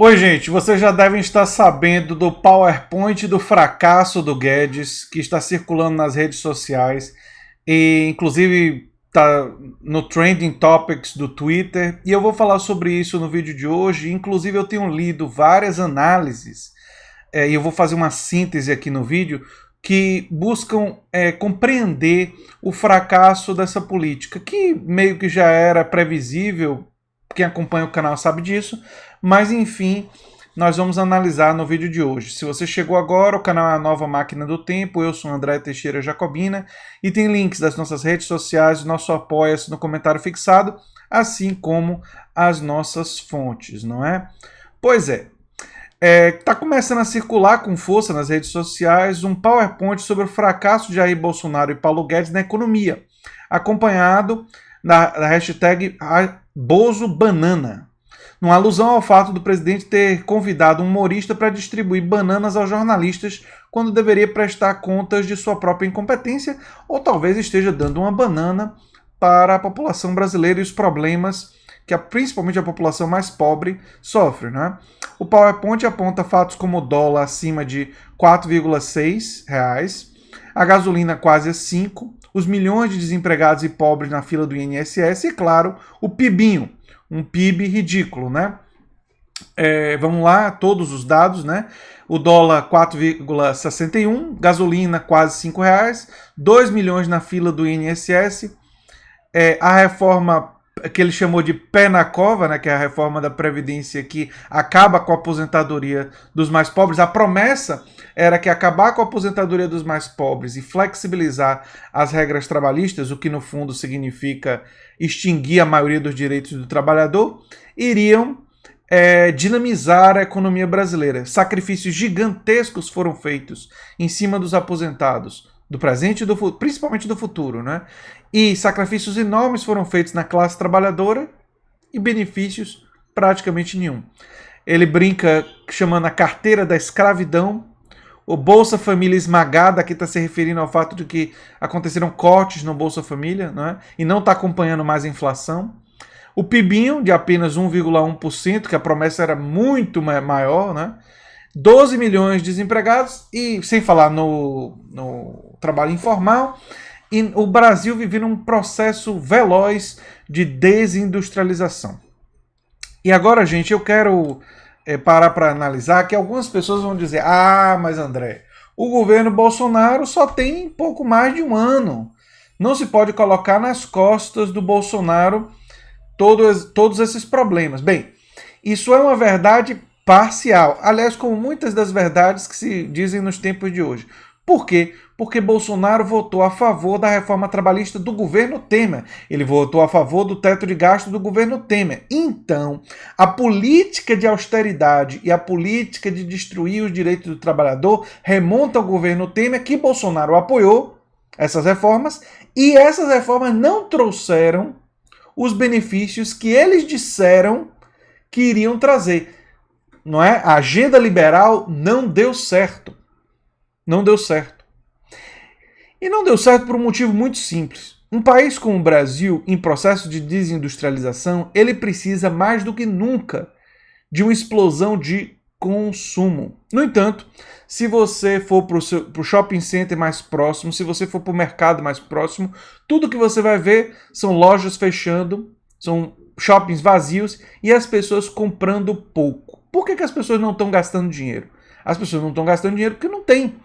Oi, gente, vocês já devem estar sabendo do PowerPoint do fracasso do Guedes, que está circulando nas redes sociais e inclusive está no Trending Topics do Twitter, e eu vou falar sobre isso no vídeo de hoje. Inclusive eu tenho lido várias análises, e eu vou fazer uma síntese aqui no vídeo, que buscam compreender o fracasso dessa política, que meio que já era previsível. Quem acompanha o canal sabe disso, mas enfim, nós vamos analisar no vídeo de hoje. Se você chegou agora, o canal é a Nova Máquina do Tempo, eu sou André Teixeira Jacobina, e tem links das nossas redes sociais, do nosso apoia-se no comentário fixado, assim como as nossas fontes, não é? Pois é, está começando a circular com força nas redes sociais um PowerPoint sobre o fracasso de Jair Bolsonaro e Paulo Guedes na economia, acompanhado da hashtag BozoBanana, numa alusão ao fato do presidente ter convidado um humorista para distribuir bananas aos jornalistas quando deveria prestar contas de sua própria incompetência, ou talvez esteja dando uma banana para a população brasileira e os problemas que principalmente a população mais pobre sofre, né? O PowerPoint aponta fatos como o dólar acima de R$ 4,6, a gasolina quase a 5, os milhões de desempregados e pobres na fila do INSS e, claro, o PIBinho, um PIB ridículo, né? Vamos lá, todos os dados, né? O dólar 4,61, gasolina quase R$ 5, 2 milhões na fila do INSS, a reforma que ele chamou de pé na cova, né, que é a reforma da Previdência que acaba com a aposentadoria dos mais pobres. A promessa era que acabar com a aposentadoria dos mais pobres e flexibilizar as regras trabalhistas, o que no fundo significa extinguir a maioria dos direitos do trabalhador, iriam dinamizar a economia brasileira. Sacrifícios gigantescos foram feitos em cima dos aposentados, do presente e principalmente do futuro, né? E sacrifícios enormes foram feitos na classe trabalhadora e benefícios praticamente nenhum. Ele brinca chamando a carteira da escravidão, o Bolsa Família esmagada, que está se referindo ao fato de que aconteceram cortes no Bolsa Família, né? E não está acompanhando mais a inflação. O PIBinho de apenas 1,1%, que a promessa era muito maior, né? 12 milhões de desempregados, e sem falar no trabalho informal, e o Brasil vivendo um processo veloz de desindustrialização. E agora, gente, eu quero parar para analisar que algumas pessoas vão dizer: ah, mas André, o governo Bolsonaro só tem pouco mais de um ano. Não se pode colocar nas costas do Bolsonaro todos esses problemas. Bem, isso é uma verdade parcial. Aliás, como muitas das verdades que se dizem nos tempos de hoje. Por quê? Porque Bolsonaro votou a favor da reforma trabalhista do governo Temer. Ele votou a favor do teto de gasto do governo Temer. Então, a política de austeridade e a política de destruir os direitos do trabalhador remonta ao governo Temer, que Bolsonaro apoiou essas reformas, e essas reformas não trouxeram os benefícios que eles disseram que iriam trazer. Não é? A agenda liberal não deu certo. Não deu certo. E não deu certo por um motivo muito simples. Um país como o Brasil, em processo de desindustrialização, ele precisa mais do que nunca de uma explosão de consumo. No entanto, se você for para o shopping center mais próximo, se você for para o mercado mais próximo, tudo que você vai ver são lojas fechando, são shoppings vazios e as pessoas comprando pouco. Por que as pessoas não estão gastando dinheiro? As pessoas não estão gastando dinheiro porque não tem.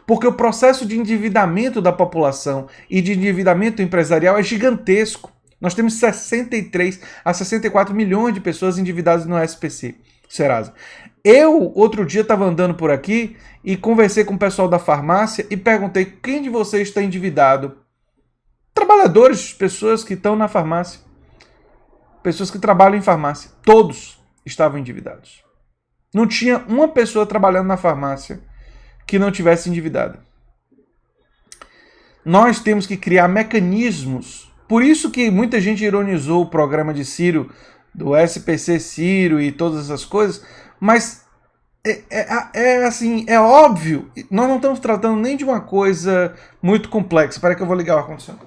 Porque o processo de endividamento da população e de endividamento empresarial é gigantesco. Nós temos 63 a 64 milhões de pessoas endividadas no SPC, Serasa. Eu, outro dia, estava andando por aqui e conversei com o pessoal da farmácia e perguntei: quem de vocês está endividado? Trabalhadores, pessoas que estão na farmácia. Pessoas que trabalham em farmácia. Todos estavam endividados. Não tinha uma pessoa trabalhando na farmácia que não tivesse endividada. Nós temos que criar mecanismos. Por isso que muita gente ironizou o programa de Ciro, do SPC Ciro e todas essas coisas, mas assim, é óbvio, nós não estamos tratando nem de uma coisa muito complexa. Espera que eu vou ligar o ar-condicionado.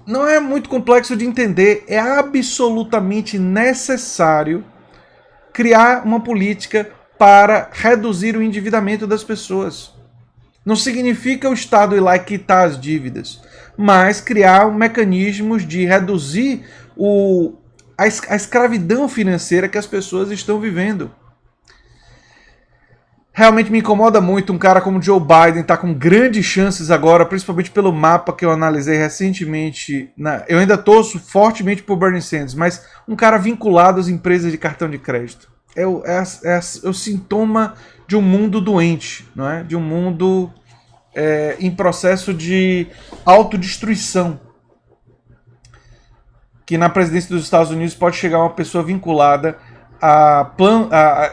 Não é muito complexo de entender, é absolutamente necessário criar uma política para reduzir o endividamento das pessoas. Não significa o Estado ir lá e quitar as dívidas, mas criar mecanismos de reduzir a escravidão financeira que as pessoas estão vivendo. Realmente me incomoda muito um cara como Joe Biden estar com grandes chances agora, principalmente pelo mapa que eu analisei recentemente. Eu ainda torço fortemente por Bernie Sanders, mas um cara vinculado às empresas de cartão de crédito. É o sintoma de um mundo doente, não é? De um mundo em processo de autodestruição. Que na presidência dos Estados Unidos pode chegar uma pessoa vinculada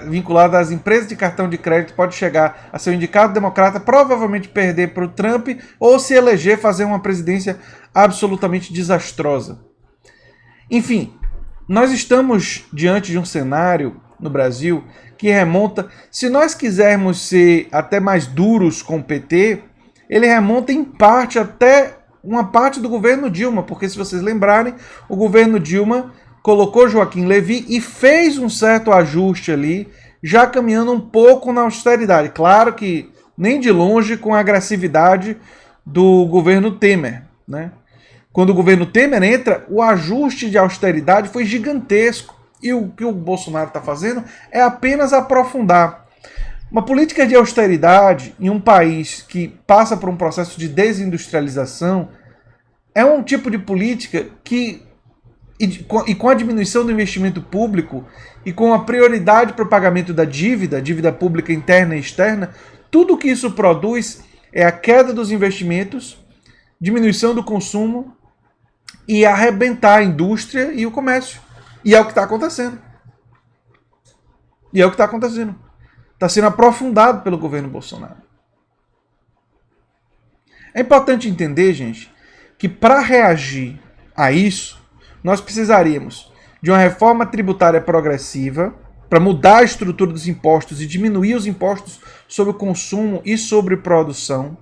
vinculada às empresas de cartão de crédito, pode chegar a ser um indicado democrata, provavelmente perder para o Trump ou se eleger, fazer uma presidência absolutamente desastrosa. Enfim, nós estamos diante de um cenário no Brasil que remonta, se nós quisermos ser até mais duros com o PT, ele remonta em parte até uma parte do governo Dilma, porque se vocês lembrarem, o governo Dilma colocou Joaquim Levy e fez um certo ajuste ali, já caminhando um pouco na austeridade. Claro que nem de longe com a agressividade do governo Temer, né? Quando o governo Temer entra, o ajuste de austeridade foi gigantesco. E o que o Bolsonaro está fazendo é apenas aprofundar. Uma política de austeridade em um país que passa por um processo de desindustrialização é um tipo de política que e com a diminuição do investimento público e com a prioridade para o pagamento da dívida pública interna e externa, tudo que isso produz é a queda dos investimentos, diminuição do consumo e arrebentar a indústria e o comércio. E é o que está acontecendo. Está sendo aprofundado pelo governo Bolsonaro. É importante entender, gente, que para reagir a isso, nós precisaríamos de uma reforma tributária progressiva para mudar a estrutura dos impostos e diminuir os impostos sobre o consumo e sobre produção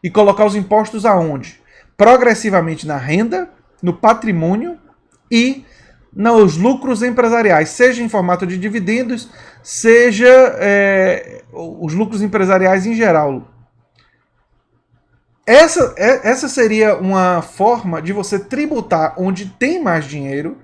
e colocar os impostos aonde? Progressivamente na renda, no patrimônio e nos lucros empresariais, seja em formato de dividendos, seja os lucros empresariais em geral. Essa seria uma forma de você tributar onde tem mais dinheiro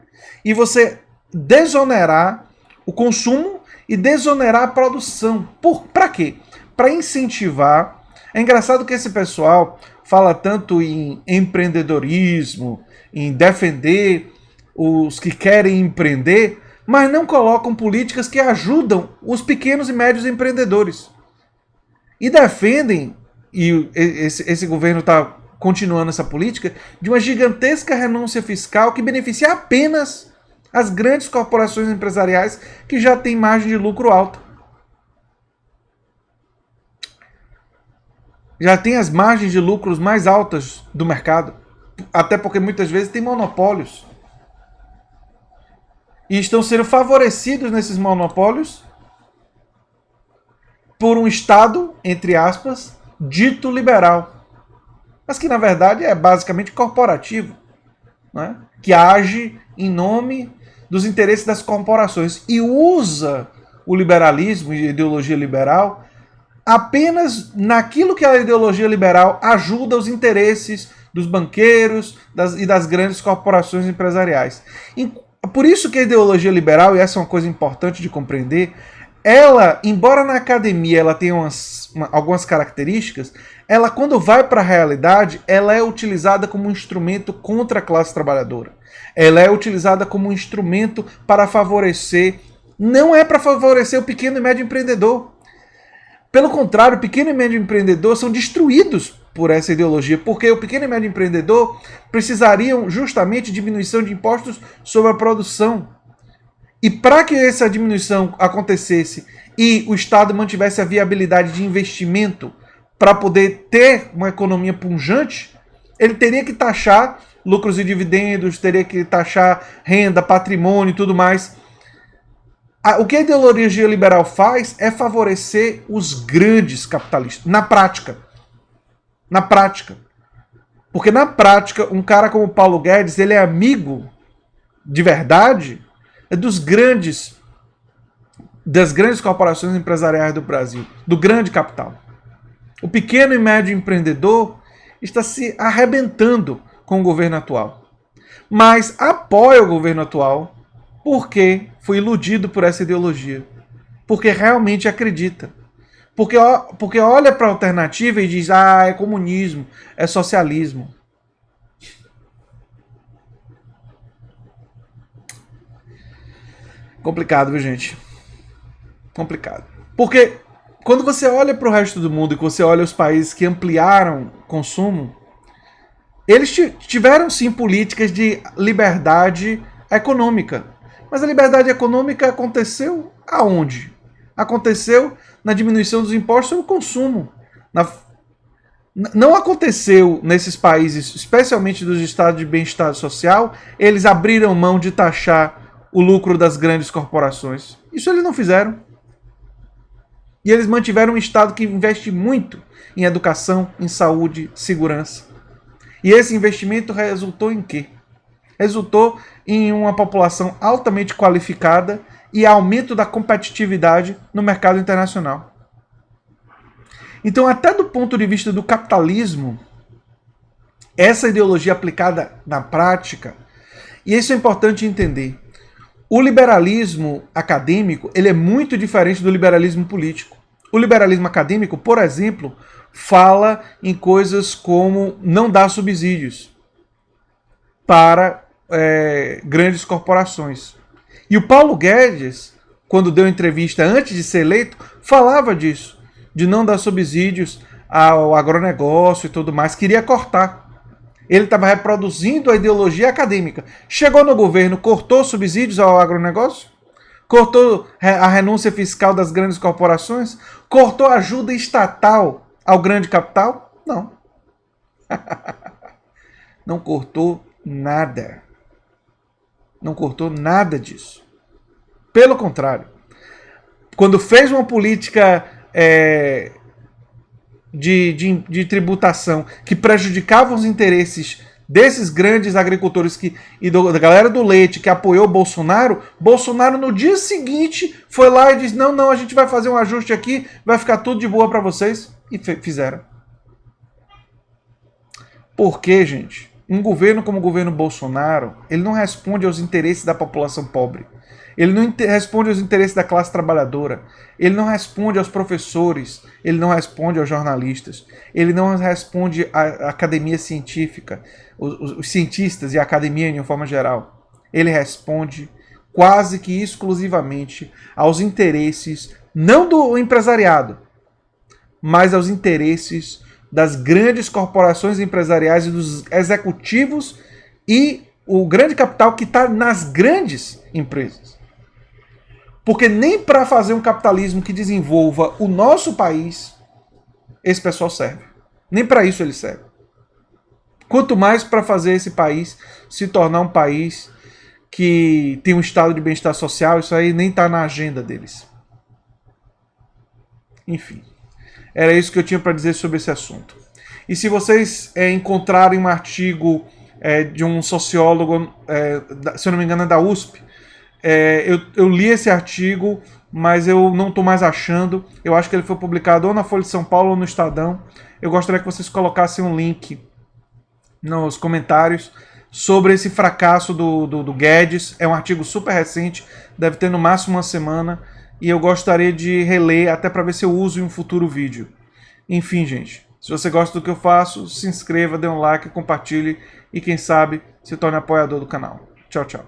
e você desonerar o consumo e desonerar a produção. Para quê? Para incentivar. É engraçado que esse pessoal fala tanto em empreendedorismo, em defender os que querem empreender, mas não colocam políticas que ajudam os pequenos e médios empreendedores. E defendem, e esse governo está continuando essa política, de uma gigantesca renúncia fiscal que beneficia apenas as grandes corporações empresariais que já têm margem de lucro alta. Já tem as margens de lucros mais altas do mercado, até porque muitas vezes tem monopólios. E estão sendo favorecidos nesses monopólios por um Estado, entre aspas, dito liberal, mas que na verdade é basicamente corporativo, né? Que age em nome dos interesses das corporações e usa o liberalismo e a ideologia liberal apenas naquilo que a ideologia liberal ajuda os interesses dos banqueiros e das grandes corporações empresariais. Por isso que a ideologia liberal, e essa é uma coisa importante de compreender, ela, embora na academia ela tenha algumas características, ela quando vai para a realidade, ela é utilizada como um instrumento contra a classe trabalhadora. Ela é utilizada como um instrumento para favorecer, não é para favorecer o pequeno e médio empreendedor. Pelo contrário, o pequeno e médio empreendedor são destruídos por essa ideologia, porque o pequeno e médio empreendedor precisariam justamente de diminuição de impostos sobre a produção. E para que essa diminuição acontecesse e o Estado mantivesse a viabilidade de investimento para poder ter uma economia pujante, ele teria que taxar lucros e dividendos, teria que taxar renda, patrimônio e tudo mais. O que a ideologia liberal faz é favorecer os grandes capitalistas, na prática. Na prática. Porque na prática, um cara como Paulo Guedes, ele é amigo de verdade dos grandes das grandes corporações empresariais do Brasil, do grande capital. O pequeno e médio empreendedor está se arrebentando com o governo atual, mas apoia o governo atual porque foi iludido por essa ideologia, porque realmente acredita, porque olha para a alternativa e diz: ah, é comunismo, é socialismo. Complicado, viu, gente? Complicado. Porque quando você olha para o resto do mundo e você olha os países que ampliaram consumo, eles tiveram sim políticas de liberdade econômica. Mas a liberdade econômica aconteceu aonde? Aconteceu na diminuição dos impostos sobre o consumo. Não aconteceu nesses países, especialmente dos estados de bem-estar social, eles abriram mão de taxar o lucro das grandes corporações. Isso eles não fizeram. E eles mantiveram um Estado que investe muito em educação, em saúde, segurança. E esse investimento resultou em quê? Resultou em uma população altamente qualificada e aumento da competitividade no mercado internacional. Então, até do ponto de vista do capitalismo, essa ideologia aplicada na prática, e isso é importante entender, o liberalismo acadêmico ele é muito diferente do liberalismo político. O liberalismo acadêmico, por exemplo, fala em coisas como não dar subsídios para grandes corporações. E o Paulo Guedes, quando deu entrevista antes de ser eleito, falava disso, de não dar subsídios ao agronegócio e tudo mais, queria cortar. Ele estava reproduzindo a ideologia acadêmica. Chegou no governo, cortou subsídios ao agronegócio? Cortou a renúncia fiscal das grandes corporações? Cortou a ajuda estatal ao grande capital? Não. Não cortou nada. Não cortou nada disso. Pelo contrário. Quando fez uma política de tributação que prejudicava os interesses desses grandes agricultores e da galera do leite que apoiou Bolsonaro, Bolsonaro no dia seguinte foi lá e disse: não, a gente vai fazer um ajuste aqui, vai ficar tudo de boa para vocês. E fizeram. Por quê, gente? Um governo como o governo Bolsonaro, ele não responde aos interesses da população pobre. Ele não responde aos interesses da classe trabalhadora. Ele não responde aos professores. Ele não responde aos jornalistas. Ele não responde à academia científica, os cientistas e a academia de uma forma geral. Ele responde quase que exclusivamente aos interesses, não do empresariado, mas aos interesses das grandes corporações empresariais e dos executivos e o grande capital que está nas grandes empresas. Porque nem para fazer um capitalismo que desenvolva o nosso país, esse pessoal serve. Nem para isso ele serve. Quanto mais para fazer esse país se tornar um país que tem um estado de bem-estar social, isso aí nem está na agenda deles. Enfim, era isso que eu tinha para dizer sobre esse assunto. E se vocês encontrarem um artigo de um sociólogo, se eu não me engano é da USP, eu li esse artigo, mas eu não estou mais achando. Eu acho que ele foi publicado ou na Folha de São Paulo ou no Estadão. Eu gostaria que vocês colocassem um link nos comentários sobre esse fracasso do Guedes. É um artigo super recente, deve ter no máximo uma semana, e eu gostaria de reler até para ver se eu uso em um futuro vídeo. Enfim, gente, se você gosta do que eu faço, se inscreva, dê um like, compartilhe e quem sabe se torne apoiador do canal. Tchau, tchau.